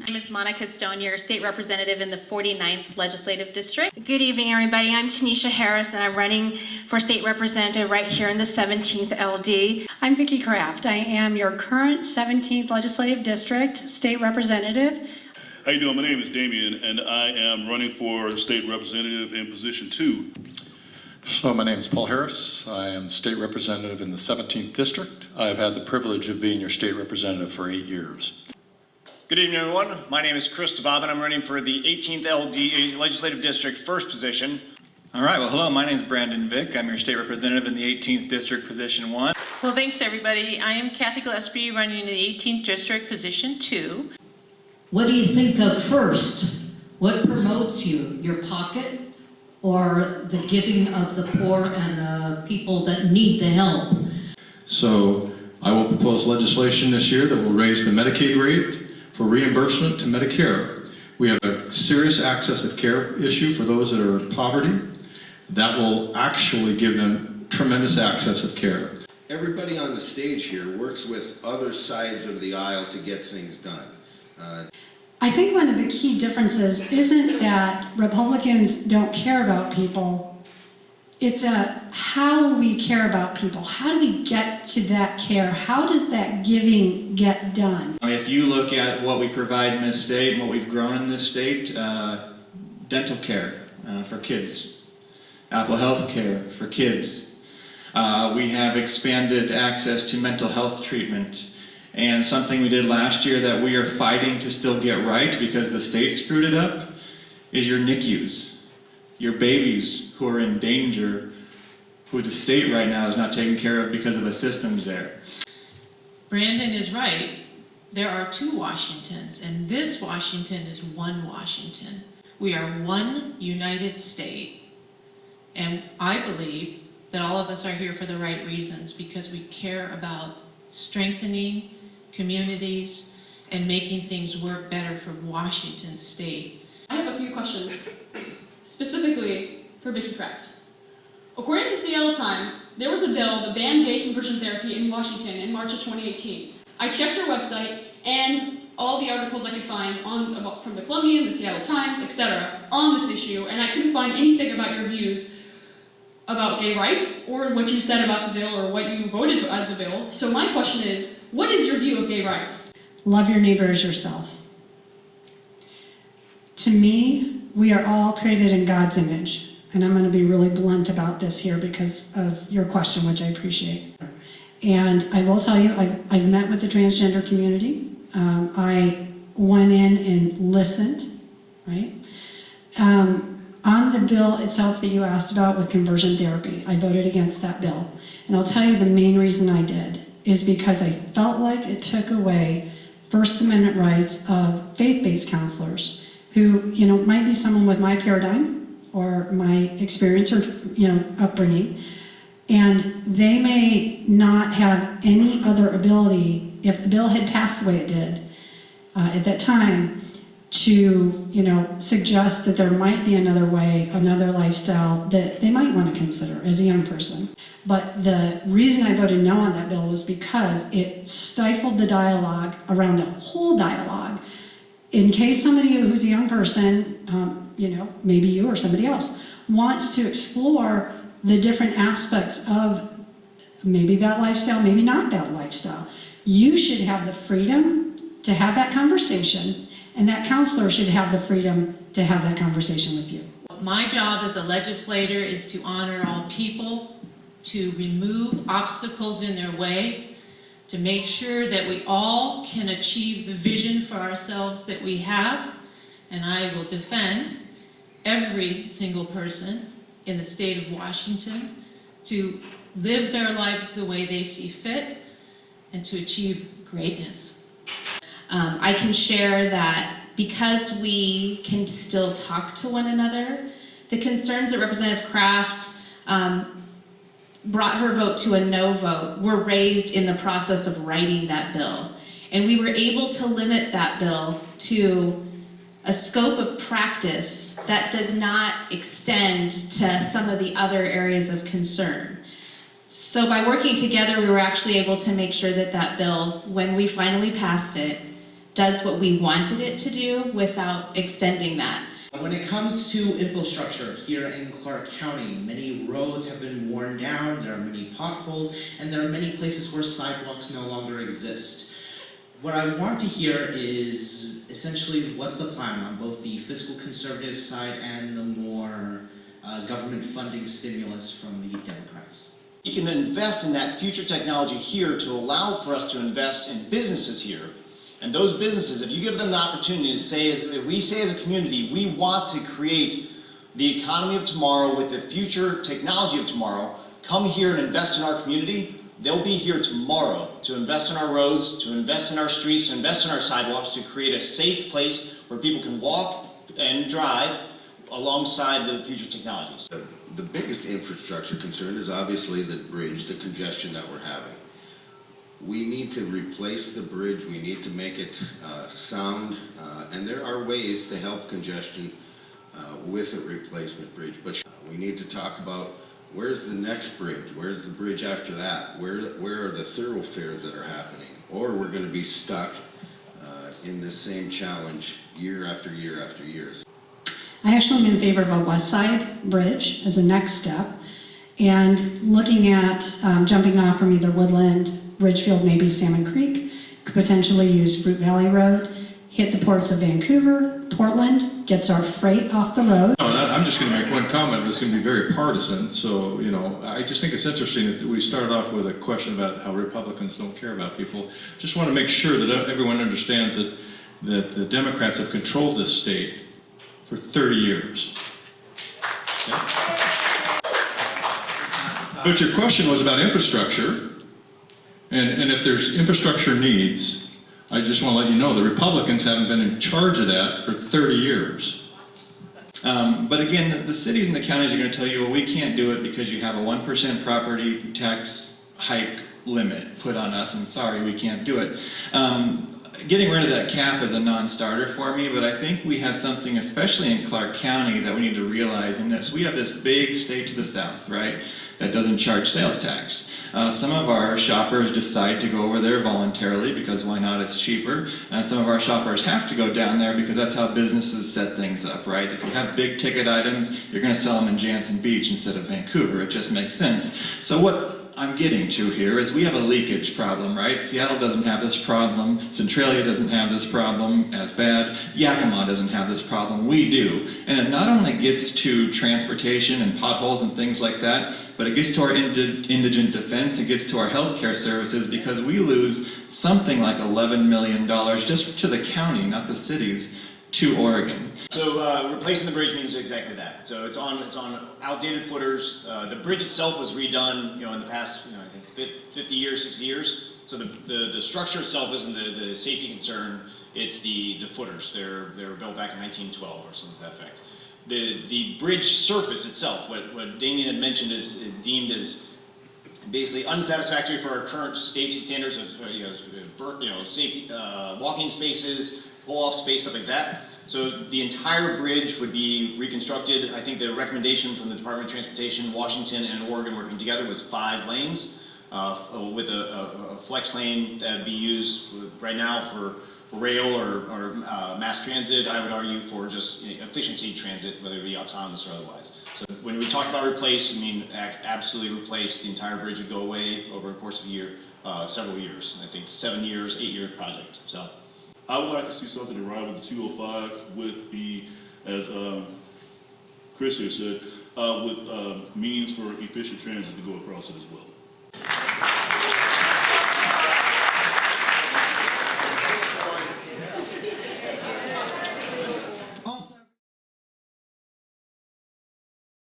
My name is Monica Stone, your state representative in the 49th Legislative District. Good evening, everybody. I'm Tanisha Harris, and I'm running for state representative right here in the 17th LD. I'm Vicki Kraft. I am your current 17th Legislative District state representative. How you doing? My name is Damien, and I am running for state representative in position 2. So my name is Paul Harris. I am state representative in the 17th District. I've had the privilege of being your state representative for 8 years. Good evening, everyone. My name is Chris DeBob, and I'm running for the 18th LD Legislative District, first position. All right, well, hello, my name is Brandon Vick. I'm your state representative in the 18th District, position 1. Well, thanks, everybody. I am Kathy Gillespie, running in the 18th District, position 2. What do you think of first? What promotes you, your pocket or the giving of the poor and the people that need the help? So I will propose legislation this year that will raise the Medicaid rate for reimbursement to Medicare. We have a serious access of care issue for those that are in poverty. That will actually give them tremendous access of care. Everybody on the stage here works with other sides of the aisle to get things done. I think one of the key differences isn't that Republicans don't care about people. It's how we care about people. How do we get to that care? How does that giving get done? If you look at what we provide in this state and what we've grown in this state, dental care for kids, Apple Health care for kids. We have expanded access to mental health treatment. And something we did last year that we are fighting to still get right because the state screwed it up is your NICUs, your babies who are in danger, who the state right now is not taking care of because of the systems there. Brandon is right. There are 2 Washingtons, and this Washington is one Washington. We are one united state, and I believe that all of us are here for the right reasons because we care about strengthening communities and making things work better for Washington State. I have a few questions, specifically for Vicki Kraft. According to Seattle Times, there was a bill that banned gay conversion therapy in Washington in March of 2018. I checked your website and all the articles I could find from the Columbian, the Seattle Times, etc. on this issue, and I couldn't find anything about your views about gay rights, or what you said about the bill, or what you voted for the bill. So my question is, what is your view of gay rights? Love your neighbor as yourself. To me, we are all created in God's image. And I'm going to be really blunt about this here because of your question, which I appreciate. And I will tell you, I've met with the transgender community. I went in and listened, right? On the bill itself that you asked about with conversion therapy, I voted against that bill. And I'll tell you the main reason I did is because I felt like it took away First Amendment rights of faith-based counselors who, might be someone with my paradigm or my experience or, upbringing, and they may not have any other ability, if the bill had passed the way it did at that time, to suggest that there might be another way, another lifestyle that they might want to consider as a young person. But the reason I voted no on that bill was because it stifled the dialogue around a whole dialogue. In case somebody who's a young person, maybe you or somebody else, wants to explore the different aspects of maybe that lifestyle, maybe not that lifestyle, you should have the freedom to have that conversation. And that counselor should have the freedom to have that conversation with you. My job as a legislator is to honor all people, to remove obstacles in their way, to make sure that we all can achieve the vision for ourselves that we have. And I will defend every single person in the state of Washington to live their lives the way they see fit and to achieve greatness. I can share that because we can still talk to one another, the concerns that Representative Kraft brought her vote to a no vote were raised in the process of writing that bill. And we were able to limit that bill to a scope of practice that does not extend to some of the other areas of concern. So by working together, we were actually able to make sure that that bill, when we finally passed it, does what we wanted it to do without extending that. When it comes to infrastructure here in Clark County, many roads have been worn down, there are many potholes, and there are many places where sidewalks no longer exist. What I want to hear is essentially what's the plan on both the fiscal conservative side and the more government funding stimulus from the Democrats. We can invest in that future technology here to allow for us to invest in businesses here. And those businesses, if you give them the opportunity to say, if we say as a community, we want to create the economy of tomorrow with the future technology of tomorrow, come here and invest in our community, they'll be here tomorrow to invest in our roads, to invest in our streets, to invest in our sidewalks, to create a safe place where people can walk and drive alongside the future technologies. The biggest infrastructure concern is obviously the bridge, the congestion that we're having. We need to replace the bridge, we need to make it sound, and there are ways to help congestion with a replacement bridge, but we need to talk about where's the next bridge, where's the bridge after that, where are the thoroughfares that are happening, or we're going to be stuck in this same challenge year after year after year. I actually am in favor of a west side bridge as a next step, and looking at jumping off from either Woodland, Ridgefield, maybe Salmon Creek, could potentially use Fruit Valley Road, hit the ports of Vancouver, Portland, gets our freight off the road. No, I'm just going to make one comment that's going to be very partisan. So, you know, I just think it's interesting that we started off with a question about how Republicans don't care about people. Just want to make sure that everyone understands that the Democrats have controlled this state for 30 years. Okay? But your question was about infrastructure. And if there's infrastructure needs, I just want to let you know the Republicans haven't been in charge of that for 30 years. But again, the cities and the counties are going to tell you, well, we can't do it because you have a 1% property tax hike limit put on us, and sorry, we can't do it. Getting rid of that cap is a non-starter for me, but I think we have something, especially in Clark County, that we need to realize in this. We have this big state to the south, right, that doesn't charge sales tax. Some of our shoppers decide to go over there voluntarily because why not, it's cheaper. And some of our shoppers have to go down there because that's how businesses set things up, right? If you have big ticket items, you're going to sell them in Jansen Beach instead of Vancouver. It just makes sense. So what I'm getting to here is we have a leakage problem, right? Seattle doesn't have this problem. Centralia doesn't have this problem as bad. Yakima doesn't have this problem. We do. And it not only gets to transportation and potholes and things like that, but it gets to our indigent defense, it gets to our healthcare services, because we lose something like $11 million just to the county, not the cities, to Oregon. So replacing the bridge means exactly that. So it's on outdated footers. The bridge itself was redone, you know, in the past, you know, I think 50 years, 60 years. So the structure itself isn't the safety concern. It's the footers. They were built back in 1912 or something to that effect. The bridge surface itself, what Damien had mentioned, is deemed as basically unsatisfactory for our current safety standards of safety, walking spaces, pull-off space, stuff like that. So the entire bridge would be reconstructed. I think the recommendation from the Department of Transportation, Washington and Oregon working together was 5 lanes with a flex lane that would be used right now for rail or mass transit. I would argue for just efficiency transit, whether it be autonomous or otherwise. So when we talk about replace, we mean absolutely replace. The entire bridge would go away over the course of a year, several years. I think 7 years, 8-year project. So I would like to see something to rival the 205 with the, as Chris here said, with means for efficient transit to go across it as well.